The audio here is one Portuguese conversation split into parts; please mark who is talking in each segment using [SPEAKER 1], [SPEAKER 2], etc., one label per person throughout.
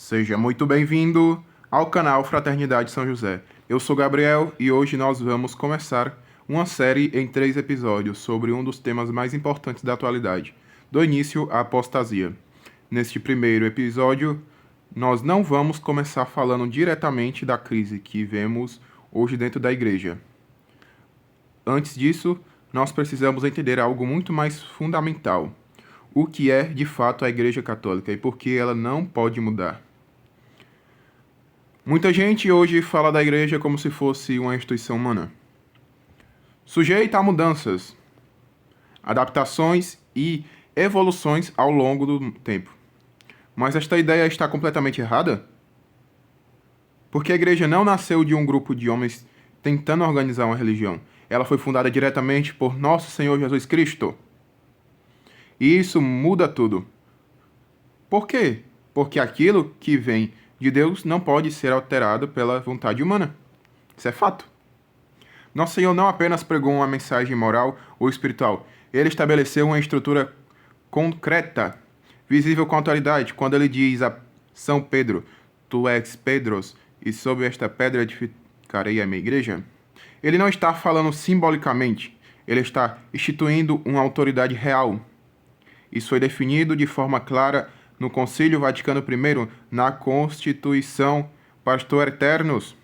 [SPEAKER 1] Seja muito bem-vindo ao canal Fraternidade São José. Eu sou Gabriel e hoje nós vamos começar uma série em 3 episódios sobre um dos temas mais importantes da atualidade, do início à apostasia. Neste primeiro episódio, nós não vamos começar falando diretamente da crise que vemos hoje dentro da igreja. Antes disso, nós precisamos entender algo muito mais fundamental. O que é, de fato, a Igreja Católica e por que ela não pode mudar. Muita gente hoje fala da Igreja como se fosse uma instituição humana, sujeita a mudanças, adaptações e evoluções ao longo do tempo. Mas esta ideia está completamente errada? Porque a Igreja não nasceu de um grupo de homens tentando organizar uma religião. Ela foi fundada diretamente por Nosso Senhor Jesus Cristo. E isso muda tudo. Por quê? Porque aquilo que vem de Deus não pode ser alterado pela vontade humana. Isso é fato. Nosso Senhor não apenas pregou uma mensagem moral ou espiritual, ele estabeleceu uma estrutura concreta, visível com autoridade, quando ele diz a São Pedro: Tu és Pedros, e sobre esta pedra edificarei a minha igreja. Ele não está falando simbolicamente, ele está instituindo uma autoridade real. Isso foi definido de forma clara no Concílio Vaticano I, na Constituição Pastor Eternus,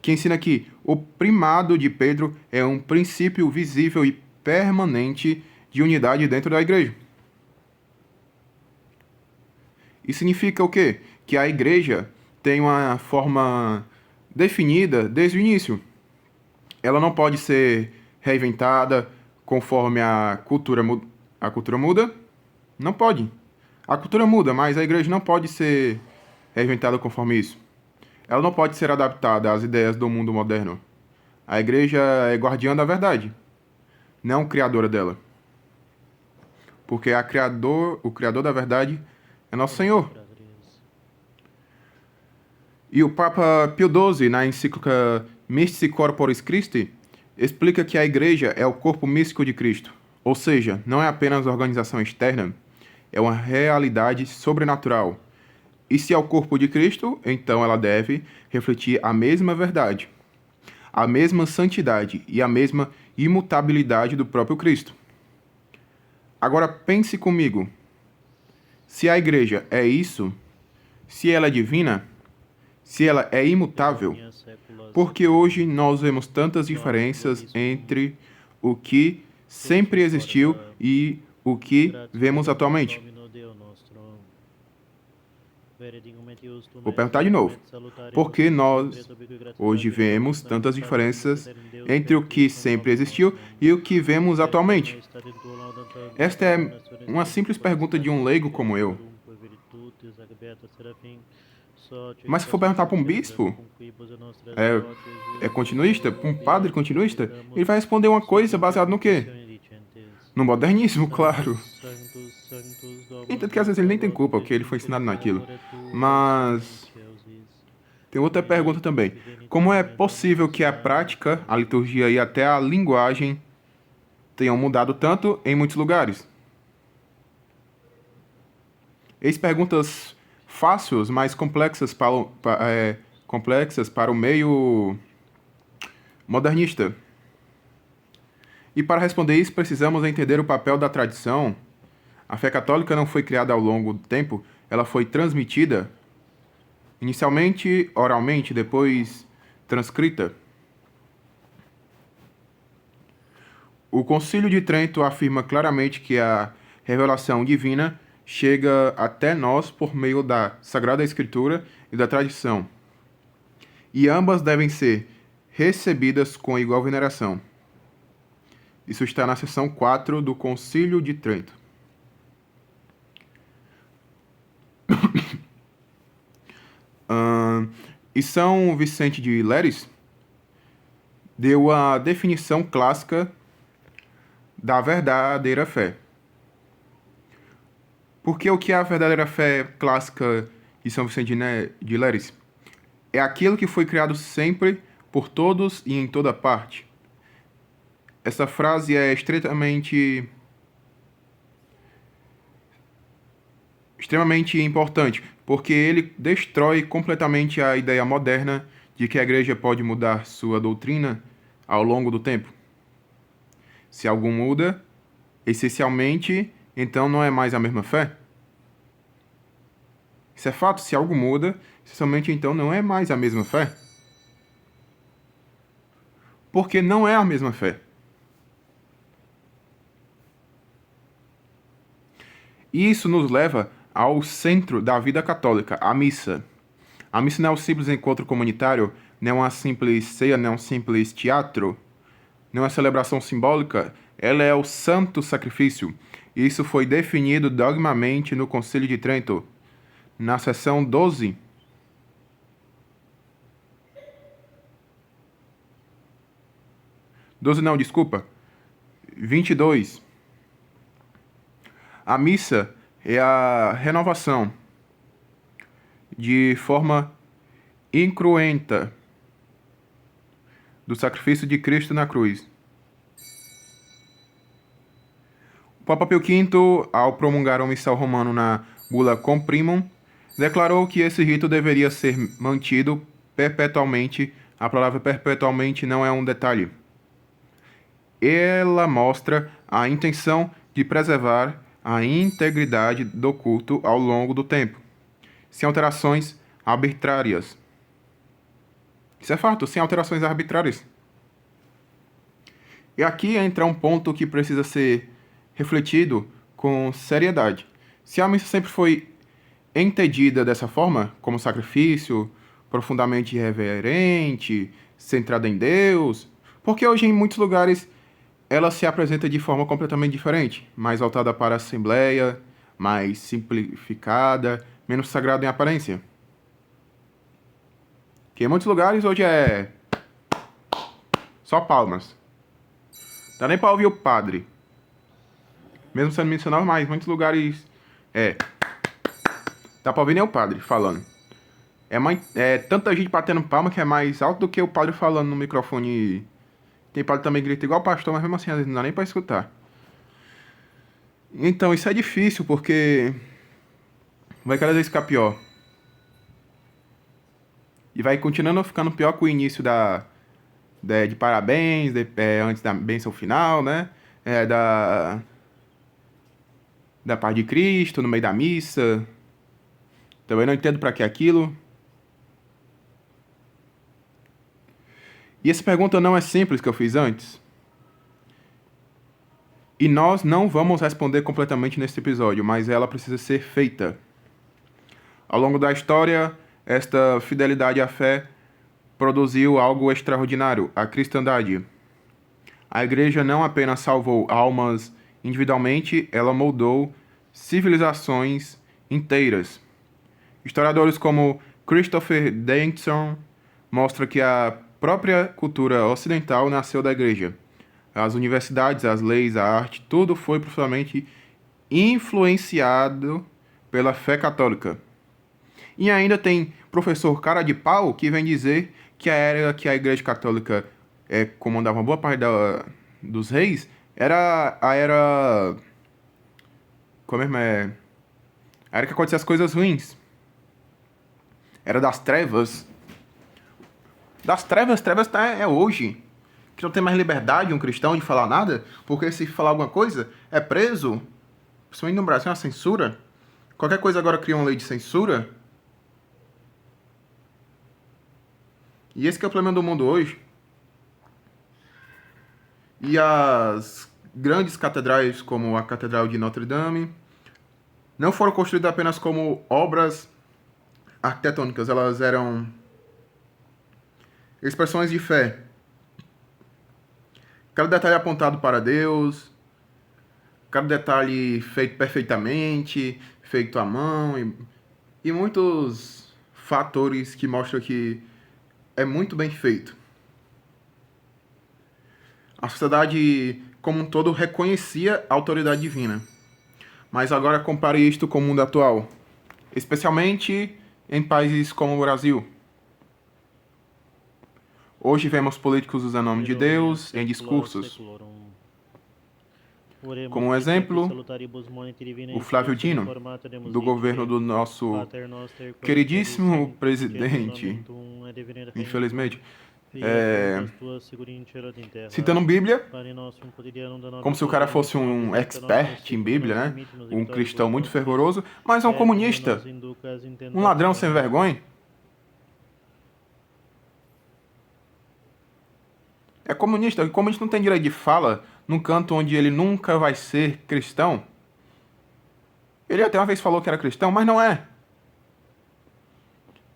[SPEAKER 1] que ensina que o primado de Pedro é um princípio visível e permanente de unidade dentro da igreja. Isso significa o quê? Que a igreja tem uma forma definida desde o início. Ela não pode ser reinventada conforme a cultura muda? Não pode. A cultura muda, mas a igreja não pode ser reinventada conforme isso. Ela não pode ser adaptada às ideias do mundo moderno. A igreja é guardiã da verdade, não criadora dela. Porque o criador da verdade é nosso Senhor. E o Papa Pio XII, na encíclica Mystici Corporis Christi, explica que a igreja é o corpo místico de Cristo. Ou seja, não é apenas organização externa, é uma realidade sobrenatural. E se é o corpo de Cristo, então ela deve refletir a mesma verdade, a mesma santidade e a mesma imutabilidade do próprio Cristo. Agora pense comigo, se a igreja é isso, se ela é divina, se ela é imutável, por que hoje nós vemos tantas diferenças entre o que sempre existiu e o que vemos atualmente? Vou perguntar de novo. Por que nós hoje vemos tantas diferenças entre o que sempre existiu e o que vemos atualmente? Esta é uma simples pergunta de um leigo como eu. Mas se for perguntar para um bispo, é continuista, para um padre continuista, ele vai responder uma coisa baseada no quê? No modernismo, claro. Entanto que às vezes ele nem tem culpa, porque ele foi ensinado naquilo. Mas tem outra pergunta também. Como é possível que a prática, a liturgia e até a linguagem tenham mudado tanto em muitos lugares? Eis perguntas fáceis, mas complexas para o meio modernista. E para responder isso, precisamos entender o papel da tradição. A fé católica não foi criada ao longo do tempo, ela foi transmitida, inicialmente oralmente, depois transcrita. O Concílio de Trento afirma claramente que a revelação divina chega até nós por meio da Sagrada Escritura e da tradição, e ambas devem ser recebidas com igual veneração. Isso está na seção 4 do Concílio de Trento. E São Vicente de Léris deu a definição clássica da verdadeira fé. Porque o que é a verdadeira fé clássica de São Vicente de Léris? É aquilo que foi criado sempre, por todos e em toda parte. Essa frase é estritamente extremamente importante, porque ele destrói completamente a ideia moderna de que a igreja pode mudar sua doutrina ao longo do tempo. Se algo muda, essencialmente, então não é mais a mesma fé. Isso é fato, se algo muda, essencialmente então não é mais a mesma fé. Porque não é a mesma fé. E isso nos leva ao centro da vida católica, a missa. A missa não é um simples encontro comunitário, não é uma simples ceia, não é um simples teatro, não é uma celebração simbólica, ela é o santo sacrifício. Isso foi definido dogmamente no Concílio de Trento, na seção 12. Não, desculpa. 22. A missa é a renovação de forma incruenta do sacrifício de Cristo na cruz. O Papa Pio V, ao promulgar o missal romano na bula Comprimum, declarou que esse rito deveria ser mantido perpetualmente. A palavra perpetualmente não é um detalhe. Ela mostra a intenção de preservar a integridade do culto ao longo do tempo, sem alterações arbitrárias. Isso é fato, sem alterações arbitrárias. E aqui entra um ponto que precisa ser refletido com seriedade. Se a missa sempre foi entendida dessa forma, como sacrifício, profundamente reverente, centrada em Deus, porque hoje em muitos lugares ela se apresenta de forma completamente diferente, mais voltada para a assembleia, mais simplificada, menos sagrada em aparência. Que em muitos lugares hoje é só palmas. Dá nem para ouvir o padre. Mesmo sendo missionário, mas em muitos lugares dá para ouvir nem o padre falando. É tanta gente batendo palma que é mais alto do que o padre falando no microfone. Tem padre também que grita igual o pastor, mas mesmo assim às vezes não dá nem para escutar. Então isso é difícil porque vai cada vez ficar pior. E vai continuando ficando pior com o início de parabéns, antes da bênção final, né? Da paz de Cristo, no meio da missa. Também não entendo para que aquilo. E essa pergunta não é simples que eu fiz antes. E nós não vamos responder completamente neste episódio, mas ela precisa ser feita. Ao longo da história, esta fidelidade à fé produziu algo extraordinário, a cristandade. A igreja não apenas salvou almas individualmente, ela moldou civilizações inteiras. Historiadores como Christopher Dayton mostram que a própria cultura ocidental nasceu da igreja. As universidades, as leis, a arte, tudo foi profundamente influenciado pela fé católica. E ainda tem professor cara de pau que vem dizer que a era que a igreja católica comandava uma boa parte dos reis era a era... Como é? A era que acontecia as coisas ruins. Era das trevas. Das trevas é hoje. Que não tem mais liberdade um cristão de falar nada, porque se falar alguma coisa, é preso. Principalmente no Brasil, é uma censura. Qualquer coisa agora cria uma lei de censura. E esse que é o problema do mundo hoje. E as grandes catedrais, como a Catedral de Notre Dame, não foram construídas apenas como obras arquitetônicas, elas eram expressões de fé. Cada detalhe apontado para Deus, cada detalhe feito perfeitamente, feito à mão, e muitos fatores que mostram que é muito bem feito. A sociedade como um todo reconhecia a autoridade divina. Mas agora compare isto com o mundo atual, especialmente em países como o Brasil. Hoje vemos políticos usando o nome de Deus em discursos. Como um exemplo, o Flávio Dino, do governo do nosso queridíssimo presidente, infelizmente, citando Bíblia, como se o cara fosse um expert em Bíblia, né? Um cristão muito fervoroso, mas é um comunista, um ladrão sem vergonha. É comunista, e comunista não tem direito de fala num canto onde ele nunca vai ser cristão. Ele até uma vez falou que era cristão, mas não é.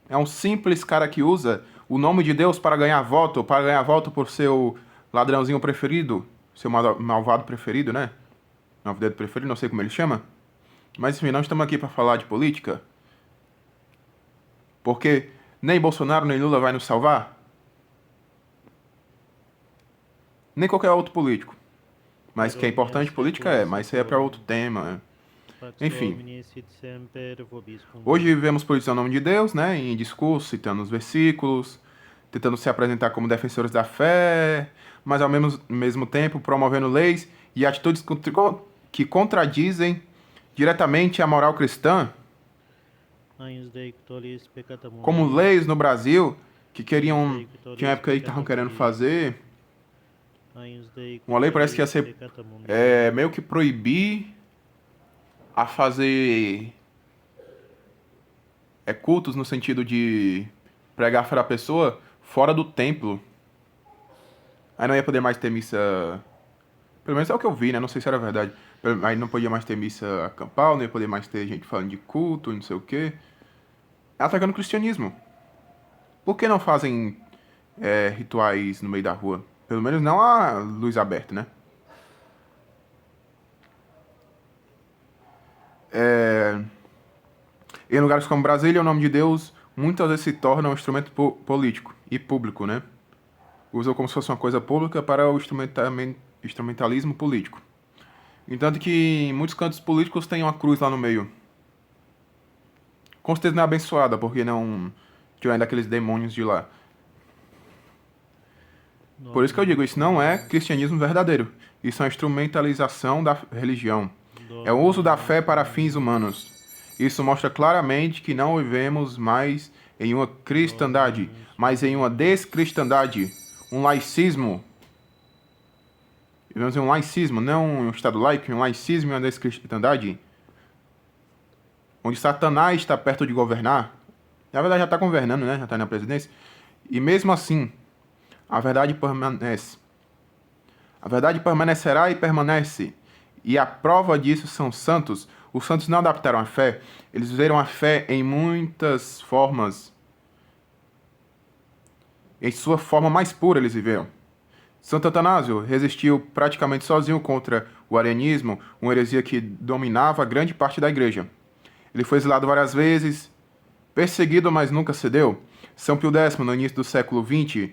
[SPEAKER 1] É um simples cara que usa o nome de Deus para ganhar voto por seu ladrãozinho preferido, seu malvado preferido, né? Malvado preferido, não sei como ele chama. Mas enfim, não estamos aqui para falar de política. Porque nem Bolsonaro nem Lula vai nos salvar. Nem qualquer outro político. Mas que é importante política mas isso aí é para outro tema. Enfim. Hoje vivemos política em nome de Deus, né? Em discurso, citando os versículos, tentando se apresentar como defensores da fé, mas ao mesmo tempo promovendo leis e atitudes que contradizem diretamente a moral cristã, como leis no Brasil que queriam, tinha época aí que estavam querendo fazer uma lei, parece que ia ser meio que proibir a fazer cultos no sentido de pregar para a pessoa fora do templo. Aí não ia poder mais ter missa, pelo menos é o que eu vi, né? Não sei se era verdade. Aí não podia mais ter missa campal, não ia poder mais ter gente falando de culto, não sei o quê. Atacando o cristianismo. Por que não fazem rituais no meio da rua? Pelo menos não a luz aberta, né? Em lugares como Brasília, o nome de Deus muitas vezes se torna um instrumento político e público, né? Usam como se fosse uma coisa pública para o instrumentalismo político. Entanto que em muitos cantos políticos tem uma cruz lá no meio. Com certeza não é abençoada, porque não tiver daqueles demônios de lá. Por isso que eu digo, isso não é cristianismo verdadeiro. Isso é uma instrumentalização da religião. É o uso da fé para fins humanos. Isso mostra claramente que não vivemos mais em uma cristandade, mas em uma descristandade, um laicismo. Vivemos em um laicismo, não um estado laico, um laicismo e uma descristandade, onde Satanás está perto de governar. Na verdade já está governando, né? Já está na presidência. E mesmo assim, a verdade permanece. A verdade permanecerá e permanece. E a prova disso são os santos. Os santos não adaptaram a fé. Eles viveram a fé em muitas formas. Em sua forma mais pura eles viveram. Santo Atanásio resistiu praticamente sozinho contra o arianismo, uma heresia que dominava grande parte da igreja. Ele foi exilado várias vezes, perseguido, mas nunca cedeu. São Pio X, no início do século XX,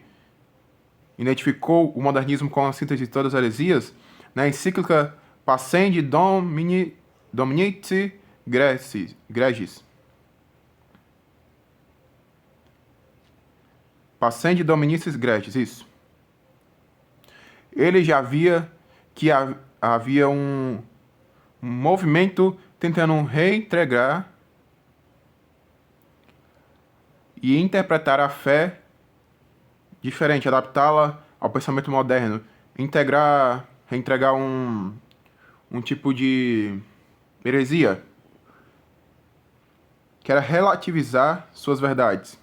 [SPEAKER 1] identificou o modernismo com a síntese de todas as heresias na encíclica Pascendi Dominici Gregis. Pascendi Dominici Gregis, isso. Ele já via que havia um movimento tentando reintegrar e interpretar a fé diferente, adaptá-la ao pensamento moderno, reentregar um tipo de heresia, que era relativizar suas verdades.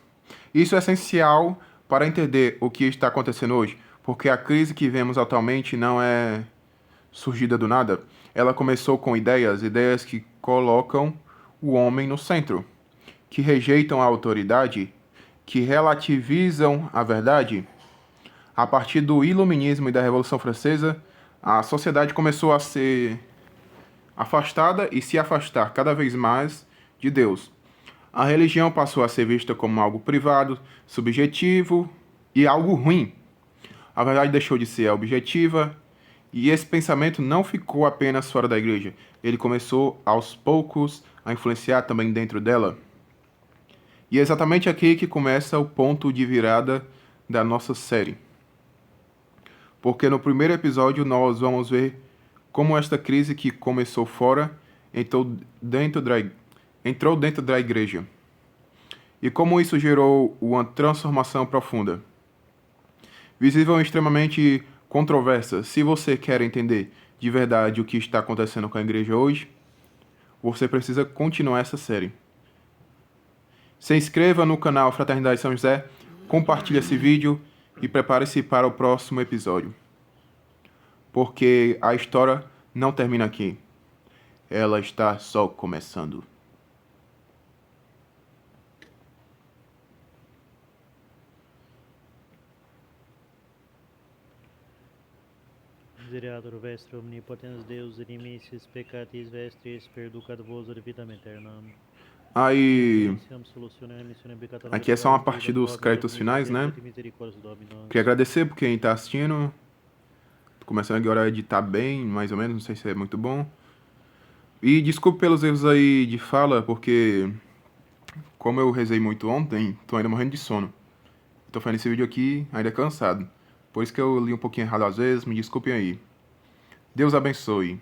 [SPEAKER 1] Isso é essencial para entender o que está acontecendo hoje, porque a crise que vemos atualmente não é surgida do nada. Ela começou com ideias que colocam o homem no centro, que rejeitam a autoridade, que relativizam a verdade. A partir do Iluminismo e da Revolução Francesa, a sociedade começou a ser afastada e se afastar cada vez mais de Deus. A religião passou a ser vista como algo privado, subjetivo e algo ruim. A verdade deixou de ser objetiva e esse pensamento não ficou apenas fora da igreja. Ele começou aos poucos a influenciar também dentro dela. E é exatamente aqui que começa o ponto de virada da nossa série. Porque no primeiro episódio nós vamos ver como esta crise que começou fora entrou dentro da igreja e como isso gerou uma transformação profunda. Visível e extremamente controversa. Se você quer entender de verdade o que está acontecendo com a igreja hoje, você precisa continuar essa série. Se inscreva no canal Fraternidade São José, compartilhe esse vídeo e prepare-se para o próximo episódio. Porque a história não termina aqui. Ela está só começando.
[SPEAKER 2] Misereatur vestre omnipotens Deus inimicis peccatis vestris perducat vos vitam aeternam.
[SPEAKER 1] Aí, aqui é só uma parte dos créditos finais, né? Queria agradecer por quem está assistindo. Tô começando agora a editar bem, mais ou menos, não sei se é muito bom. E desculpe pelos erros aí de fala, porque como eu rezei muito ontem, tô ainda morrendo de sono. Tô fazendo esse vídeo aqui ainda cansado. Por isso que eu li um pouquinho errado às vezes, me desculpem aí. Deus abençoe.